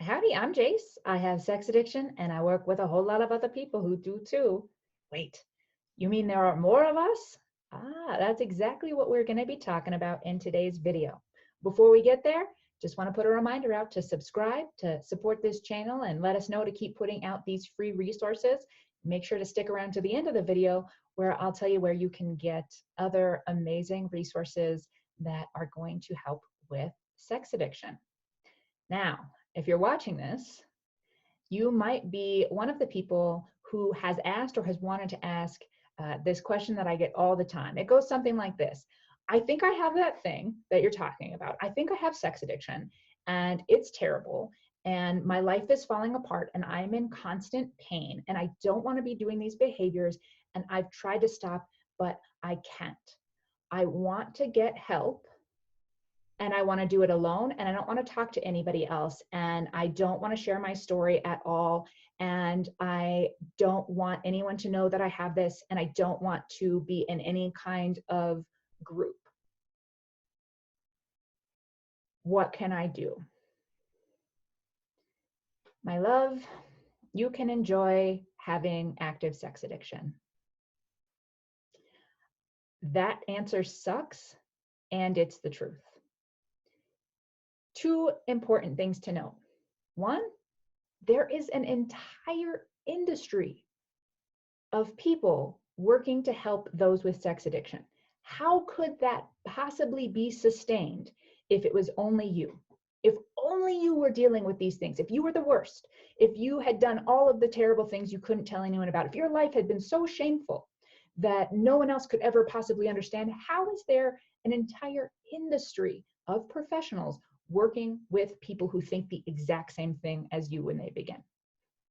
Howdy, I'm Jace. I have sex addiction and I work with a whole lot of other people who do too. Wait, you mean there are more of us? That's exactly what we're going to be talking about in today's video. Before we get there, just want to put a reminder out to subscribe, to support this channel, and let us know to keep putting out these free resources. Make sure to stick around to the end of the video where I'll tell you where you can get other amazing resources that are going to help with sex addiction. Now, if you're watching this, you might be one of the people who has asked or has wanted to ask this question that I get all the time. It goes something like this. I think I have that thing that you're talking about. I think I have sex addiction and it's terrible and my life is falling apart and I'm in constant pain and I don't want to be doing these behaviors and I've tried to stop, but I can't. I want to get help and I want to do it alone and I don't want to talk to anybody else and I don't want to share my story at all and I don't want anyone to know that I have this and I don't want to be in any kind of group. What can I do? My love, you can enjoy having active sex addiction. That answer sucks and it's the truth. Two important things to note. One, there is an entire industry of people working to help those with sex addiction. How could that possibly be sustained if it was only you? If only you were dealing with these things, if you were the worst, if you had done all of the terrible things you couldn't tell anyone about, if your life had been so shameful that no one else could ever possibly understand, how is there an entire industry of professionals working with people who think the exact same thing as you when they begin?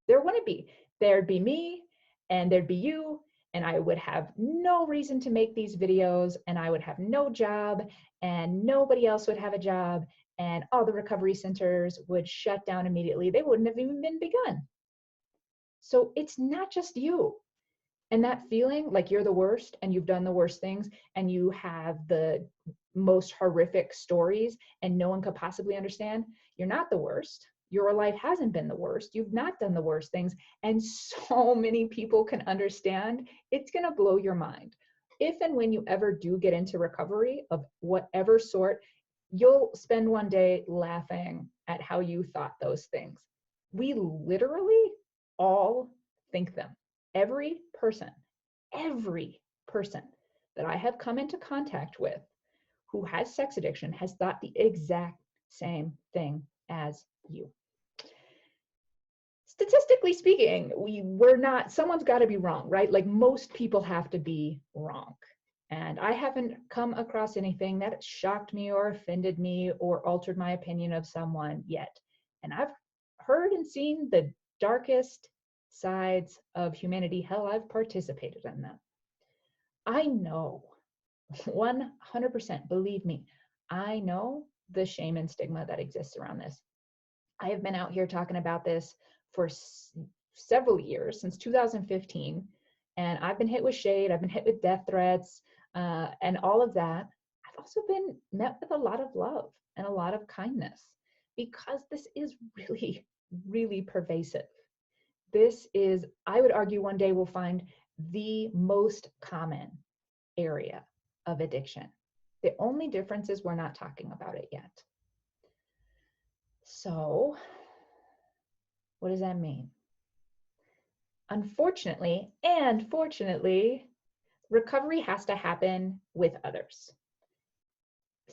There wouldn't be. There'd be me and there'd be you, and I would have no reason to make these videos and I would have no job and nobody else would have a job and all the recovery centers would shut down immediately. They wouldn't have even been begun. So it's not just you. And that feeling like you're the worst and you've done the worst things and you have the most horrific stories and no one could possibly understand, you're not the worst. Your life hasn't been the worst. You've not done the worst things. And so many people can understand. It's going to blow your mind. If and when you ever do get into recovery of whatever sort, you'll spend one day laughing at how you thought those things. We literally all think them. Every person that I have come into contact with who has sex addiction has thought the exact same thing as you. Statistically speaking, someone's got to be wrong, right? Like most people have to be wrong. And I haven't come across anything that shocked me or offended me or altered my opinion of someone yet. And I've heard and seen the darkest sides of humanity. Hell, I've participated in them. I know 100%, believe me, I know the shame and stigma that exists around this. I have been out here talking about this for several years, since 2015, and I've been hit with shade, I've been hit with death threats, and all of that. I've also been met with a lot of love and a lot of kindness because this is really, really pervasive. This is, I would argue, one day we'll find the most common area of addiction. The only difference is we're not talking about it yet. So, what does that mean? Unfortunately, and fortunately, recovery has to happen with others.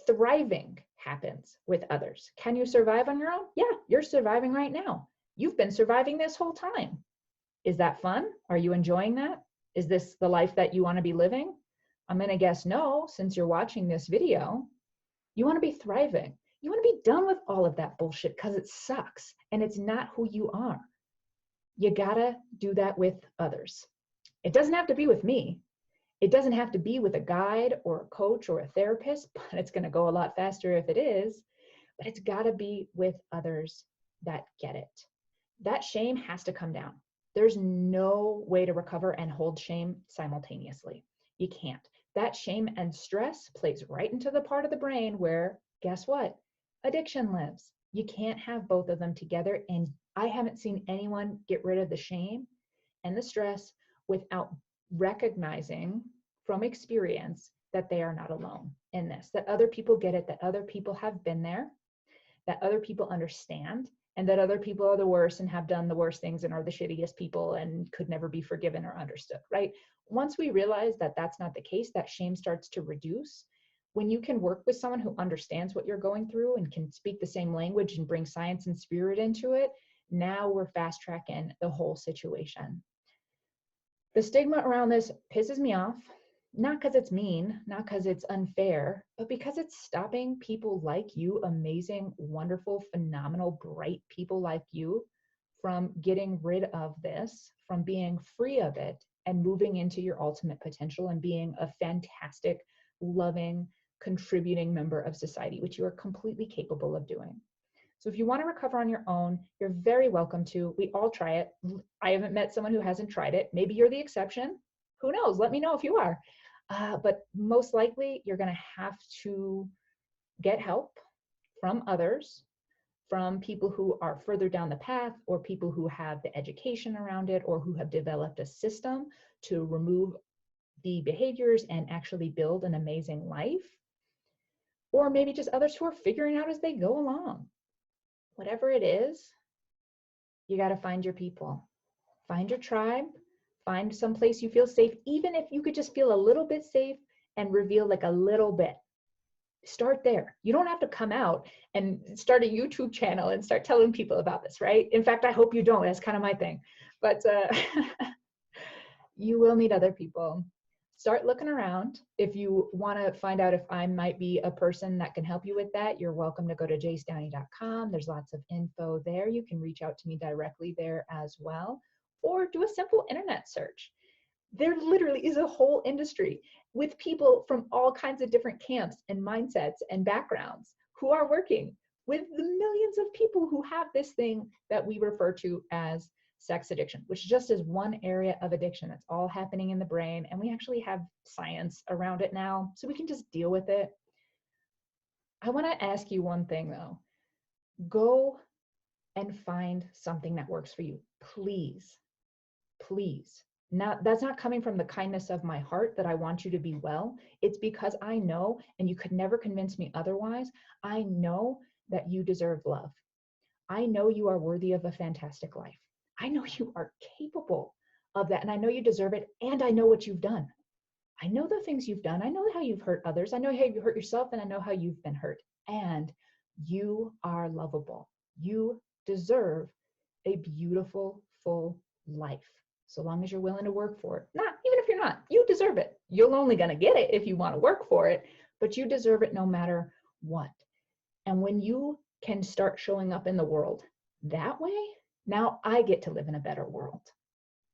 Thriving happens with others. Can you survive on your own? Yeah, you're surviving right now. You've been surviving this whole time. Is that fun? Are you enjoying that? Is this the life that you want to be living? I'm going to guess no, since you're watching this video. You want to be thriving. You want to be done with all of that bullshit because it sucks and it's not who you are. You gotta do that with others. It doesn't have to be with me. It doesn't have to be with a guide or a coach or a therapist, but it's going to go a lot faster if it is. But it's got to be with others that get it. That shame has to come down. There's no way to recover and hold shame simultaneously. You can't. That shame and stress plays right into the part of the brain where, guess what? Addiction lives. You can't have both of them together. And I haven't seen anyone get rid of the shame and the stress without recognizing from experience that they are not alone in this, that other people get it, that other people have been there, that other people understand, and that other people are the worst and have done the worst things and are the shittiest people and could never be forgiven or understood, right? Once we realize that that's not the case, that shame starts to reduce. When you can work with someone who understands what you're going through and can speak the same language and bring science and spirit into it, now we're fast tracking the whole situation. The stigma around this pisses me off, not because it's mean, not because it's unfair, but because it's stopping people like you, amazing, wonderful, phenomenal, bright people like you, from getting rid of this, from being free of it, and moving into your ultimate potential and being a fantastic, loving, contributing member of society, which you are completely capable of doing. So if you want to recover on your own, you're very welcome to. We all try it. I haven't met someone who hasn't tried it. Maybe you're the exception. Who knows? Let me know if you are. But most likely, you're going to have to get help from others, from people who are further down the path, or people who have the education around it, or who have developed a system to remove the behaviors and actually build an amazing life. Or maybe just others who are figuring out as they go along. Whatever it is, you got to find your people, find your tribe, find some place you feel safe. Even if you could just feel a little bit safe and reveal like a little bit, start there. You don't have to come out and start a YouTube channel and start telling people about this, right? In fact, I hope you don't. That's kind of my thing. But you will meet other people. Start looking around. If you want to find out if I might be a person that can help you with that, you're welcome to go to jacedowney.com. There's lots of info there. You can reach out to me directly there as well, or do a simple internet search. There literally is a whole industry with people from all kinds of different camps and mindsets and backgrounds who are working with the millions of people who have this thing that we refer to as sex addiction, which just is one area of addiction. It's all happening in the brain, and we actually have science around it now, so we can just deal with it. I want to ask you one thing though. Go and find something that works for you. Please, please. Now, that's not coming from the kindness of my heart that I want you to be well. It's because I know, and you could never convince me otherwise, I know that you deserve love. I know you are worthy of a fantastic life. I know you are capable of that, and I know you deserve it, and I know what you've done. I know the things you've done. I know how you've hurt others. I know how you hurt yourself, and I know how you've been hurt. And you are lovable. You deserve a beautiful, full life, so long as you're willing to work for it. Not even if you're not, you deserve it. You're only going to get it if you want to work for it, but you deserve it no matter what. And when you can start showing up in the world that way, now I get to live in a better world.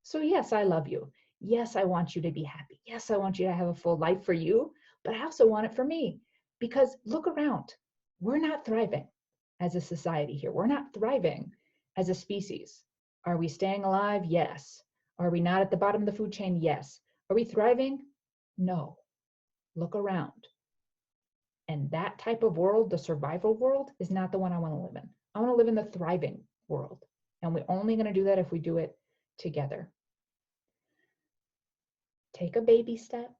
So yes, I love you. Yes, I want you to be happy. Yes, I want you to have a full life for you, but I also want it for me. Because look around, we're not thriving as a society here. We're not thriving as a species. Are we staying alive? Yes. Are we not at the bottom of the food chain? Yes. Are we thriving? No. Look around. And that type of world, the survival world, is not the one I want to live in. I want to live in the thriving world. And we're only going to do that if we do it together. Take a baby step,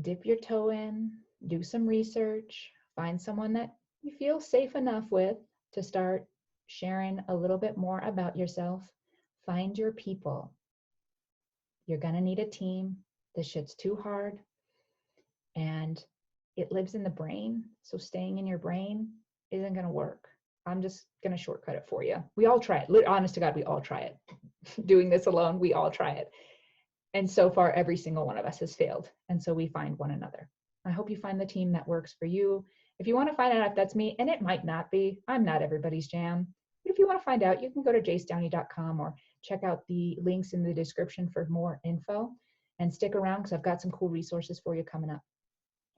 dip your toe in, do some research, find someone that you feel safe enough with to start sharing a little bit more about yourself. Find your people. You're going to need a team. This shit's too hard. And it lives in the brain. So staying in your brain isn't going to work. I'm just going to shortcut it for you. We all try it. Honest to God, we all try it. Doing this alone, we all try it. And so far, every single one of us has failed. And so we find one another. I hope you find the team that works for you. If you want to find out if that's me, and it might not be, I'm not everybody's jam. But if you want to find out, you can go to jacedowney.com or check out the links in the description for more info. And stick around because I've got some cool resources for you coming up.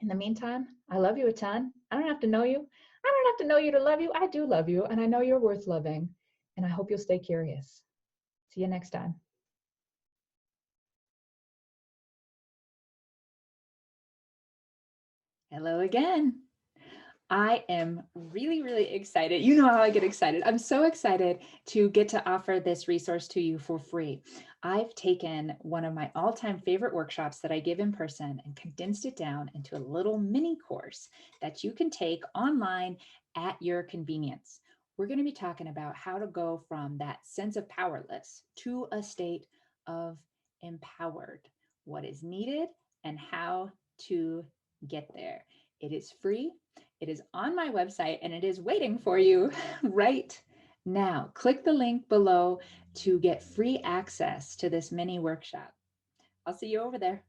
In the meantime, I love you a ton. I don't have to know you. I don't have to know you to love you. I do love you, and I know you're worth loving. And I hope you'll stay curious. See you next time. Hello again. I am really, really excited. You know how I get excited. I'm so excited to get to offer this resource to you for free. I've taken one of my all time favorite workshops that I give in person and condensed it down into a little mini course that you can take online at your convenience. We're going to be talking about how to go from that sense of powerless to a state of empowered, what is needed, and how to get there. It is free. It is on my website and it is waiting for you right now. Click the link below to get free access to this mini workshop. I'll see you over there.